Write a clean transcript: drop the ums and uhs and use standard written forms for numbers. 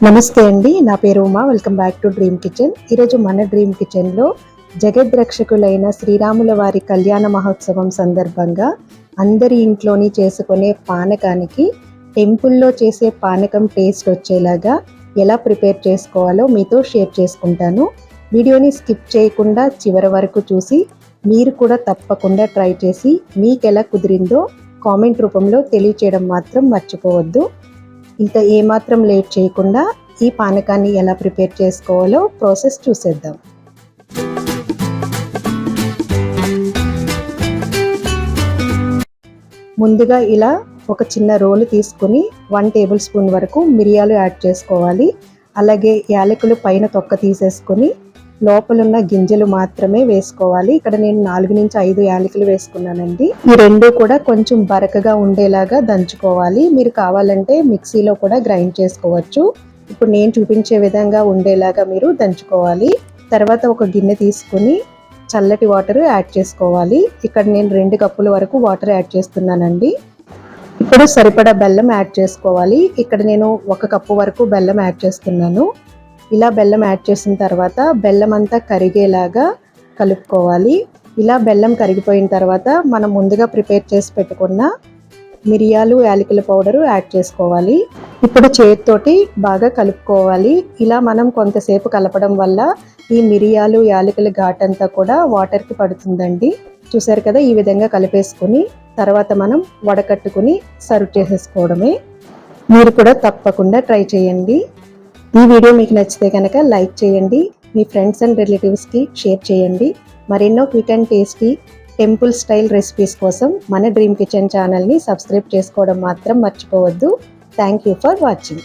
నమస్తే అండి, నా పేరు Uma. Welcome back to dream kitchen. ఈరోజు మన డ్రీమ్ కిచెన్లో జగద్రక్షకులైన శ్రీరాముల వారి కళ్యాణ మహోత్సవం సందర్భంగా అందరి ఇంట్లోని చేసుకునే పానకానికి టెంపుల్లో చేసే పానకం టేస్ట్ వచ్చేలాగా ఎలా ప్రిపేర్ చేసుకోవాలో మీతో షేర్ చేసుకుంటాను. వీడియోని స్కిప్ చేయకుండా చివరి వరకు చూసి మీరు కూడా తప్పకుండా ట్రై చేసి మీకు ఎలా కుదిరిందో కామెంట్ రూపంలో తెలియచేయడం మాత్రం మర్చిపోవద్దు. ఇంకా ఏమాత్రం లేట్ చేయకుండా ఈ పానకాన్ని ఎలా ప్రిపేర్ చేసుకోవాలో ప్రాసెస్ చూసేద్దాం. ముందుగా ఇలా ఒక చిన్న రోలు తీసుకుని 1 టేబుల్ స్పూన్ వరకు మిరియాలు యాడ్ చేసుకోవాలి. అలాగే యాలకులు పైన తొక్క తీసేసుకుని లోపలున్న గింజలు మాత్రమే వేసుకోవాలి. ఇక్కడ నేను 4 నుంచి 5 యాలకులు వేసుకున్నానండి. ఈ రెండు కూడా కొంచెం బరకగా ఉండేలాగా దంచుకోవాలి. మీరు కావాలంటే మిక్సీలో కూడా గ్రైండ్ చేసుకోవచ్చు. ఇప్పుడు నేను చూపించే విధంగా ఉండేలాగా మీరు దంచుకోవాలి. తర్వాత ఒక గిన్నె తీసుకుని చల్లటి వాటర్ యాడ్ చేసుకోవాలి. ఇక్కడ నేను 2 కప్పుల వరకు వాటర్ యాడ్ చేస్తున్నానండి. ఇప్పుడు సరిపడా బెల్లం యాడ్ చేసుకోవాలి. ఇక్కడ నేను 1 కప్పు వరకు బెల్లం యాడ్ చేస్తున్నాను. ఇలా బెల్లం యాడ్ చేసిన తర్వాత బెల్లం అంతా కరిగేలాగా కలుపుకోవాలి. ఇలా బెల్లం కరిగిపోయిన తర్వాత మనం ముందుగా ప్రిపేర్ చేసి పెట్టుకున్న మిరియాలు యాలకుల పౌడరు యాడ్ చేసుకోవాలి. ఇప్పుడు చేతితోటి బాగా కలుపుకోవాలి. ఇలా మనం కొంతసేపు కలపడం వల్ల ఈ మిరియాలు యాలకుల ఘాటంతా కూడా వాటర్కి పడుతుందండి. చూసారు కదా, ఈ విధంగా కలిపేసుకుని తర్వాత మనం వడకట్టుకుని సర్వ్ చేసేసుకోవడమే. మీరు కూడా తప్పకుండా ట్రై చేయండి. ఈ వీడియో మీకు నచ్చితే కనుక లైక్ చేయండి, మీ ఫ్రెండ్స్ అండ్ రిలేటివ్స్కి షేర్ చేయండి. మరెన్నో quick and tasty temple style recipes కోసం మన డ్రీమ్ కిచెన్ ఛానల్ని సబ్స్క్రైబ్ చేసుకోవడం మాత్రం మర్చిపోవద్దు. Thank you for watching.